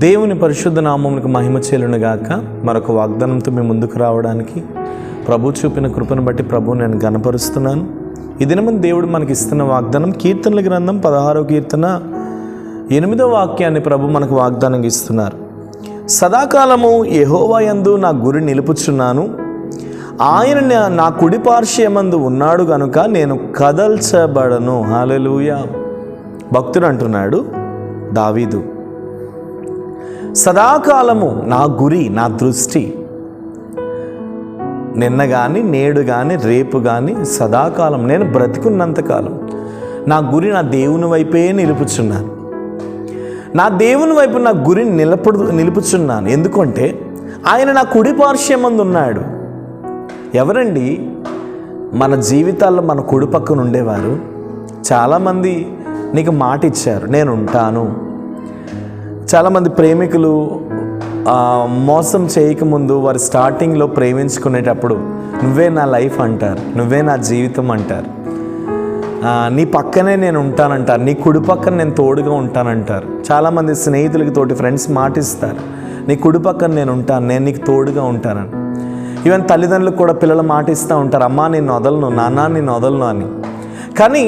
దేవుని పరిశుద్ధ నామమునకు మహిమ చెల్లునుగాక. మరొక వాగ్దానంతో మేము ముందుకు రావడానికి ప్రభు చూపిన కృపను బట్టి ప్రభువు నేను గణపరుస్తున్నాను. ఈ దినము దేవుడు మనకి ఇస్తున్న వాగ్దానం కీర్తనల గ్రంథం 16వ కీర్తన 8వ వాక్యాన్ని ప్రభు మనకు వాగ్దానం ఇస్తున్నారు. సదాకాలము యెహోవా యందు నా గురి నిలుపుచున్నాను, ఆయన నా కుడి పార్శ్వమందు ఉన్నాడు గనుక నేను కదల్చబడను. హల్లెలూయా. భక్తుడు అంటున్నాడు దావీదు, సదాకాలము నా గురి, నా దృష్టి నిన్న కానీ నేడు కానీ రేపు కానీ సదాకాలం నేను బ్రతికున్నంతకాలం నా గురి నా దేవుని వైపే నిలుపుచున్నాను. నా దేవుని వైపు నా గురిని నిలుపుచున్నాను. ఎందుకంటే ఆయన నా కుడి పార్శ్వమందు ఉన్నాడు. ఎవరండి మన జీవితాల్లో మన కుడి పక్కన ఉండేవారు? చాలామంది నీకు మాట ఇచ్చారు, నేను ఉంటాను. చాలామంది ప్రేమికులు మోసం చేయకముందు వారు స్టార్టింగ్లో ప్రేమించుకునేటప్పుడు నువ్వే నా లైఫ్ అంటారు, నువ్వే నా జీవితం అంటారు, నీ పక్కనే నేను ఉంటానంటారు, నీ కుడి పక్కన నేను తోడుగా ఉంటానంటారు. చాలామంది స్నేహితులకి తోటి ఫ్రెండ్స్ మాటిస్తారు, నీ కుడి పక్కన నేను ఉంటాను, నేను నీకు తోడుగా ఉంటానని. ఈవెన్ తల్లిదండ్రులకు కూడా పిల్లలు మాటిస్తూ ఉంటారు, అమ్మా నేను వదలను, నాన్న నేను వదలను అని. కానీ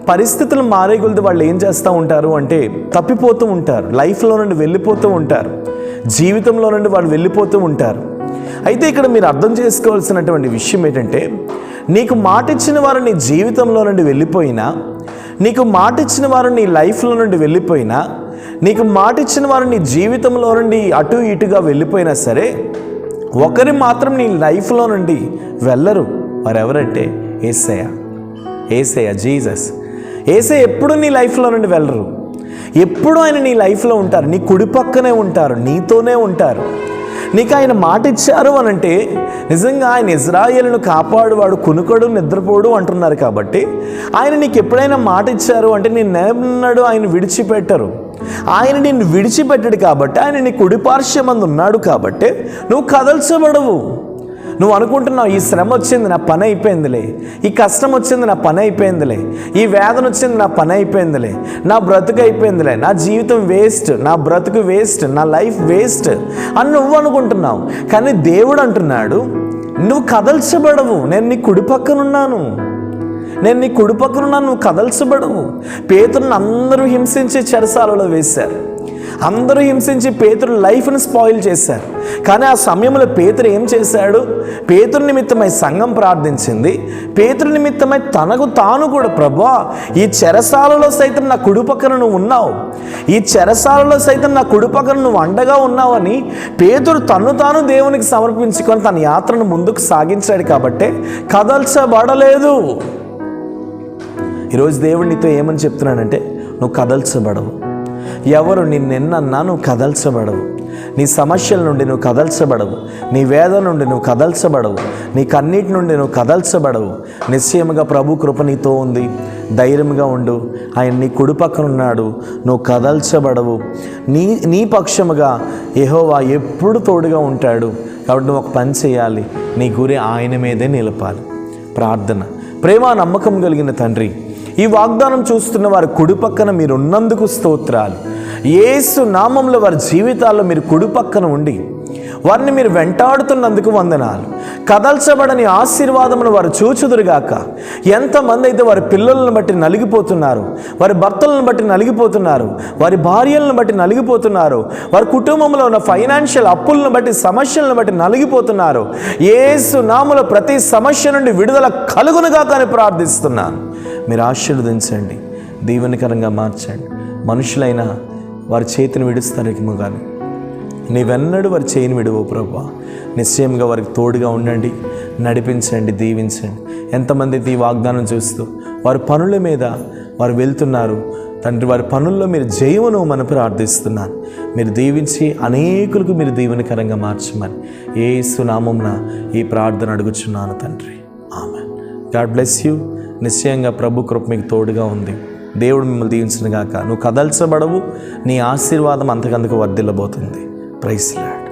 పరిస్థితులు మారే కొలది వాళ్ళు ఏం చేస్తూ ఉంటారు అంటే తప్పిపోతూ ఉంటారు, లైఫ్లో నుండి వెళ్ళిపోతూ ఉంటారు, జీవితంలో నుండి వాళ్ళు వెళ్ళిపోతూ ఉంటారు. అయితే ఇక్కడ మీరు అర్థం చేసుకోవాల్సినటువంటి విషయం ఏంటంటే, నీకు మాట ఇచ్చిన వారు నీ జీవితంలో నుండి వెళ్ళిపోయినా, నీకు మాట ఇచ్చిన వారు నీ లైఫ్లో నుండి వెళ్ళిపోయినా, నీకు మాట ఇచ్చిన వారు నీ జీవితంలో నుండి అటు ఇటుగా వెళ్ళిపోయినా సరే, ఒకరి మాత్రం నీ లైఫ్లో నుండి వెళ్ళరు. వారెవరంటే యేసయ్య, జీసస్. యేసయ్య ఎప్పుడు నీ లైఫ్లో నుండి వెళ్ళరు, ఎప్పుడు ఆయన నీ లైఫ్లో ఉంటారు, నీ కుడి పక్కనే ఉంటారు, నీతోనే ఉంటారు. నీకు ఆయన మాట ఇచ్చారు అనంటే నిజంగా ఆయన ఇజ్రాయేలును కాపాడువాడు, కునుకడు నిద్రపోడు అంటున్నారు. కాబట్టి ఆయన నీకు ఎప్పుడైనా మాట ఇచ్చారు అంటే నిన్నెన్నడూ ఆయన విడిచిపెట్టరు. ఆయన నిన్ను విడిచిపెట్టడు కాబట్టి, ఆయన నీ కుడి పార్శ్వమందు ఉన్నాడు కాబట్టి నువ్వు కదల్చబడవు. నువ్వు అనుకుంటున్నావు ఈ శ్రమ వచ్చింది నా పని అయిపోయిందిలే, ఈ కష్టం వచ్చింది నా పని అయిపోయిందిలే, ఈ వేదన వచ్చింది నా పని అయిపోయిందిలే, నా బ్రతుకు అయిపోయిందిలే, నా జీవితం వేస్ట్, నా బ్రతుకు వేస్ట్, నా లైఫ్ వేస్ట్ అని నువ్వు అనుకుంటున్నావు. కానీ దేవుడు అంటున్నాడు నువ్వు కదల్చబడవు, నేను నీ కుడి పక్కనున్నాను, నేను నీ కుడి పక్కనున్నాను, నువ్వు కదల్చబడవు. పేతురుని అందరూ హింసించి చెరసాలలో వేశారు, అందరూ హింసించి పేతురు లైఫ్ని స్పాయిల్ చేశారు. కానీ ఆ సమయంలో పేతురు ఏం చేశాడు? పేతురు నిమిత్తమై సంఘం ప్రార్థించింది, పేతురు నిమిత్తమై తనకు తాను కూడా, ప్రభువా ఈ చెరసాలలో సైతం నా కుడి పక్కన నువ్వు ఉన్నావు, ఈ చెరసాలలో సైతం నా కుడి పక్కన నువ్వు అండగా ఉన్నావు అని పేతురు తను తాను దేవునికి సమర్పించుకొని తన యాత్రను ముందుకు సాగించాడు. కాబట్టే కదల్చబడలేదు. ఈరోజు దేవుడు నీతో ఏమని చెప్తున్నాడంటే నువ్వు కదల్చబడవు. ఎవరు నిన్నెన్నన్నా నువ్వు కదల్చబడవు. నీ సమస్యల నుండి నువ్వు కదల్చబడవు, నీ వేదన నుండి నువ్వు కదల్చబడవు, నీ కన్నీటి నుండి నువ్వు కదల్చబడవు. నిశ్చయముగా ప్రభు కృప నీతో ఉంది, ధైర్యంగా ఉండు. ఆయన నీ కుడి పక్కన ఉన్నాడు, నువ్వు కదల్చబడవు. నీ పక్షముగా యెహోవా ఎప్పుడు తోడుగా ఉంటాడు. కాబట్టి నువ్వు ఒక పని చేయాలి, నీ గురి ఆయన మీదే నిలపాలి. ప్రార్థన. ప్రేమ నమ్మకం కలిగిన తండ్రి, ఈ వాగ్దానం చూస్తున్న వారి కుడి పక్కన మీరు ఉన్నందుకు స్తోత్రాలు. యేసు నామంలో వారి జీవితాల్లో మీరు కుడి పక్కన ఉండి వారిని మీరు వెంటాడుతున్నందుకు వందనాలు. కదల్చబడని ఆశీర్వాదమును వారు చూచుదురుగాక. ఎంతమంది అయితే వారి పిల్లలను బట్టి నలిగిపోతున్నారు, వారి భర్తలను బట్టి నలిగిపోతున్నారు, వారి భార్యలను బట్టి నలిగిపోతున్నారు, వారి కుటుంబంలో ఉన్న ఫైనాన్షియల్ అప్పులను బట్టి సమస్యలను బట్టి నలిగిపోతున్నారు, యేసు నామములో ప్రతి సమస్య నుండి విడుదల కలుగునుగాక అని ప్రార్థిస్తున్నాను. మీరు ఆశీర్వదించండి, దీవెనకరంగా మార్చండి. మనుషులైనా వారి చేతిని విడుస్తారేమో కానీ నీవెన్నడూ వారి చేయిని విడువు ప్రభువా. నిశ్చయంగా వారికి తోడుగా ఉండండి, నడిపించండి, దీవించండి. ఎంతమంది అయితే ఈ వాగ్దానం చూస్తూ వారి పనుల మీద వారు వెళ్తున్నారు తండ్రి, వారి పనుల్లో మీరు జయమును మనం ప్రార్థిస్తున్నాను. మీరు దీవించి అనేకులకు మీరు దీవెనకరంగా మార్చమని యేసు నామమున ఈ ప్రార్థన అడుగుచున్నాను తండ్రి. ఆమేన్. God bless you. నిశ్చయంగా ప్రభు కృప మీకు తోడుగా ఉంది. దేవుడు మిమ్మల్ని దీవించును గాక. నువ్వు కదల్చబడవు, నీ ఆశీర్వాదం అంతకంతకు వర్ధిల్లబోతుంది. Praise lord.